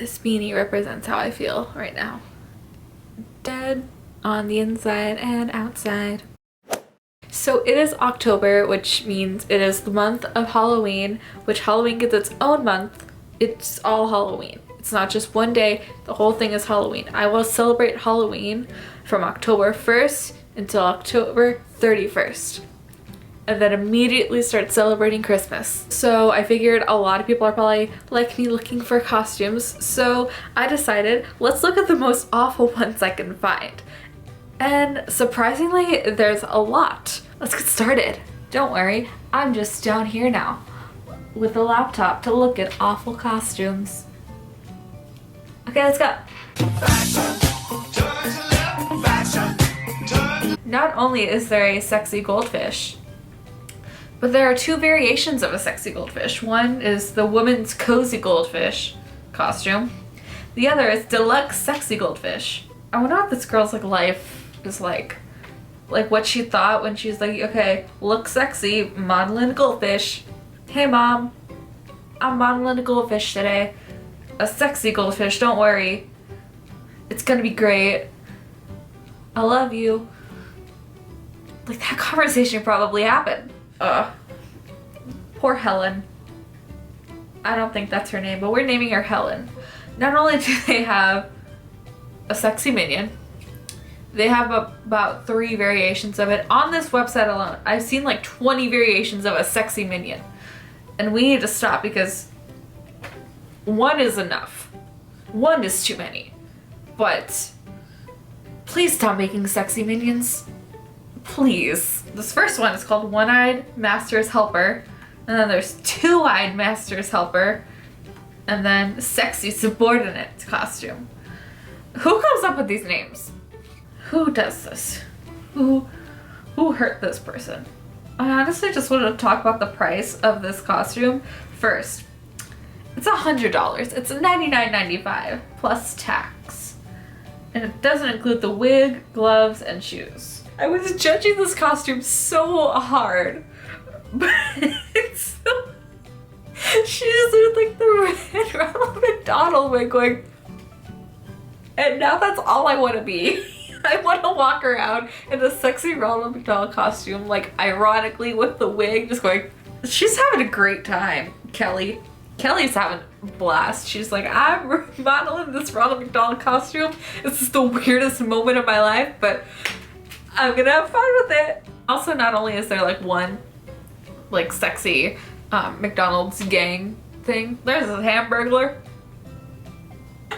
This beanie represents how I feel right now. Dead on the inside and outside. So it is October, which means it is the month of Halloween, which Halloween gets its own month. It's all Halloween. It's not just one day, the whole thing is Halloween. I will celebrate Halloween from October 1st until October 31st. And then immediately start celebrating Christmas. So I figured a lot of people are probably like me looking for costumes. So I decided, let's look at the most awful ones I can find. And surprisingly, there's a lot. Let's get started. Don't worry, I'm just down here now with a laptop to look at awful costumes. Okay, let's go. Not only is there a sexy goldfish, but there are two variations of a sexy goldfish. One is the woman's cozy goldfish costume. The other is deluxe sexy goldfish. I wonder what this girl's life is like. Like what she thought when she's like, okay, look sexy, modeling a goldfish. Hey mom, I'm modeling a goldfish today. A sexy goldfish, don't worry. It's gonna be great. I love you. Like that conversation probably happened. Poor Helen. I don't think that's her name, but we're naming her Helen. Not only do they have a sexy minion, they have about 3 variations of it. On this website alone, I've seen like 20 variations of a sexy minion. And we need to stop because one is enough. One is too many. But please stop making sexy minions. Please. This first one is called One-Eyed Master's Helper. And then there's Two-Eyed Master's Helper. And then Sexy Subordinate Costume. Who comes up with these names? Who does this? Who hurt this person? I honestly just want to talk about the price of this costume first. It's $100. It's $99.95 plus tax. And it doesn't include the wig, gloves, and shoes. I was judging this costume so hard, but it's so... She just did like the red Ronald McDonald wig going, and now that's all I want to be. I want to walk around in a sexy Ronald McDonald costume, like ironically with the wig, just going, she's having a great time, Kelly. Kelly's having a blast. She's like, I'm modeling this Ronald McDonald costume. This is the weirdest moment of my life, but I'm gonna have fun with it. Also, not only is there like one like sexy McDonald's gang thing, there's a Hamburglar.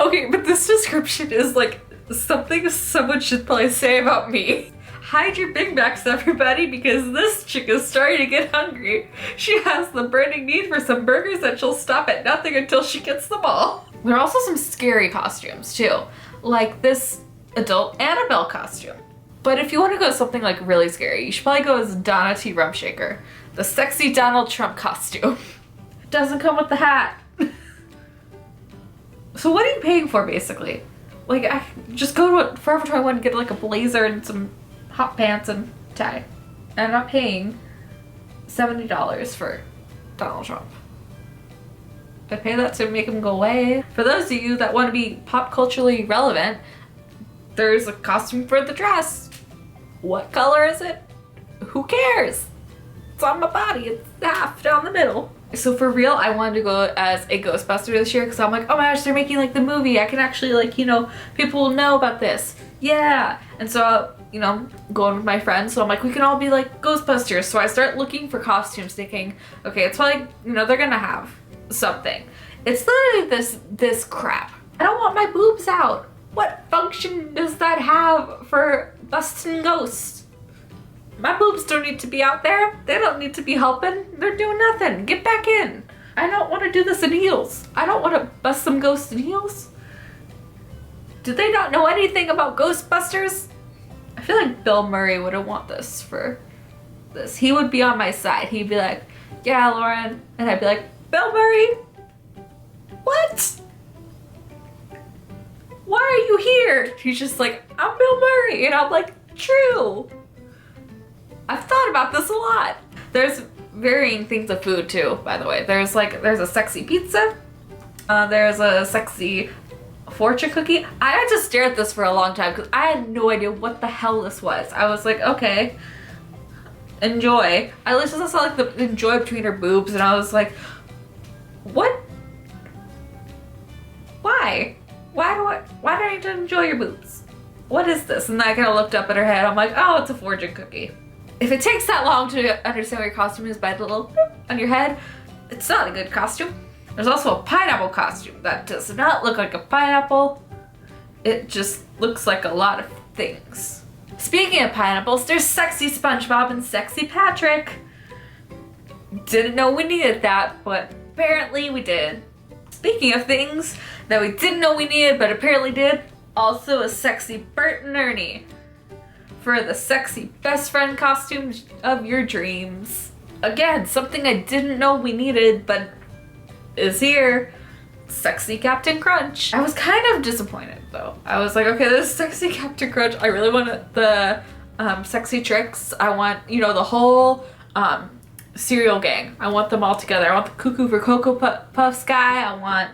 Okay, but this description is like something someone should probably say about me. Hide your Big Macs, everybody, because this chick is starting to get hungry. She has the burning need for some burgers and she'll stop at nothing until she gets them all. There are also some scary costumes too, like this adult Annabelle costume. But if you want to go something like really scary, you should probably go as Donna T. Rumshaker, the sexy Donald Trump costume. Doesn't come with the hat. So what are you paying for basically? Like, I just go to Forever 21 and get like a blazer and some hot pants and tie. And I'm not paying $70 for Donald Trump. I'd pay that to make him go away. For those of you that want to be pop culturally relevant, there's a costume for the dress. What color is it? Who cares? It's on my body. It's half down the middle. So for real, I wanted to go as a Ghostbuster this year because I'm like, oh my gosh, they're making like the movie. I can actually like, you know, people will know about this. Yeah. And so, you know, going with my friends. So I'm like, we can all be like Ghostbusters. So I start looking for costumes thinking, okay, it's probably, you know, they're gonna have something. It's literally this crap. I don't want my boobs out. What function does that have for busting ghosts? My boobs don't need to be out there. They don't need to be helping. They're doing nothing. Get back in. I don't want to do this in heels. I don't want to bust some ghosts in heels. Do they not know anything about Ghostbusters? I feel like Bill Murray wouldn't want this for this. He would be on my side. He'd be like, yeah, Lauren. And I'd be like, Bill Murray? What? Why are you here? He's just like, I'm Bill Murray. And I'm like, true. I've thought about this a lot. There's varying things of food too, by the way. There's a sexy pizza. There's a sexy fortune cookie. I had to stare at this for a long time because I had no idea what the hell this was. I was like, okay, enjoy. I literally saw like the enjoy between her boobs and I was like, what? Why? Why do I need to enjoy your boobs? What is this? And then I kind of looked up at her head. I'm like, oh, it's a fortune cookie. If it takes that long to understand what your costume is by the little boop on your head, it's not a good costume. There's also a pineapple costume that does not look like a pineapple. It just looks like a lot of things. Speaking of pineapples, there's sexy SpongeBob and sexy Patrick. Didn't know we needed that, but apparently we did. Speaking of things that we didn't know we needed, but apparently did, also a sexy Bert and Ernie for the sexy best friend costume of your dreams. Again, something I didn't know we needed, but is here. Sexy Captain Crunch. I was kind of disappointed though. I was like, okay, this is sexy Captain Crunch. I really want the sexy Tricks. I want, you know, the whole cereal gang. I want them all together. I want the Cuckoo for Cocoa Puffs guy. I want,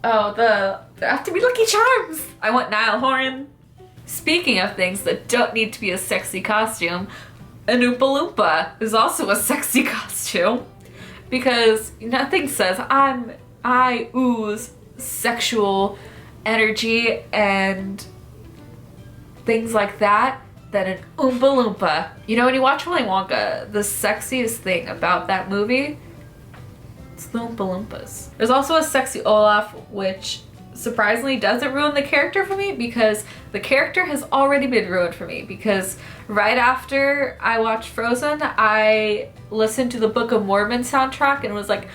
there have to be Lucky Charms. I want Niall Horan. Speaking of things that don't need to be a sexy costume, an Oompa Loompa is also a sexy costume because nothing says I ooze sexual energy and things like that than an Oompa Loompa. You know, when you watch Willy Wonka, the sexiest thing about that movie, it's the Oompa Loompas. There's also a sexy Olaf, which surprisingly doesn't ruin the character for me because the character has already been ruined for me because right after I watched Frozen, I listened to the Book of Mormon soundtrack and was like,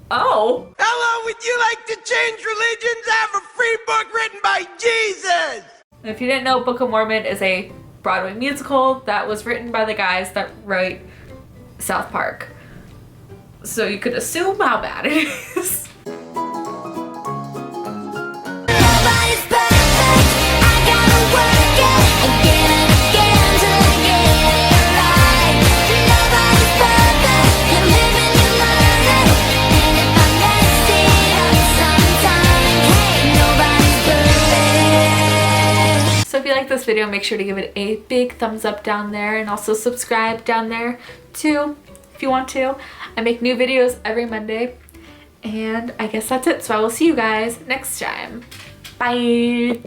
oh. Hello, would you like to change religions? I have a free book written by Jesus. And if you didn't know, Book of Mormon is a Broadway musical that was written by the guys that write South Park. So you could assume how bad it is. So if you like this video, make sure to give it a big thumbs up down there and also subscribe down there too if you want to. I make new videos every Monday and I guess that's it. So I will see you guys next time. Bye!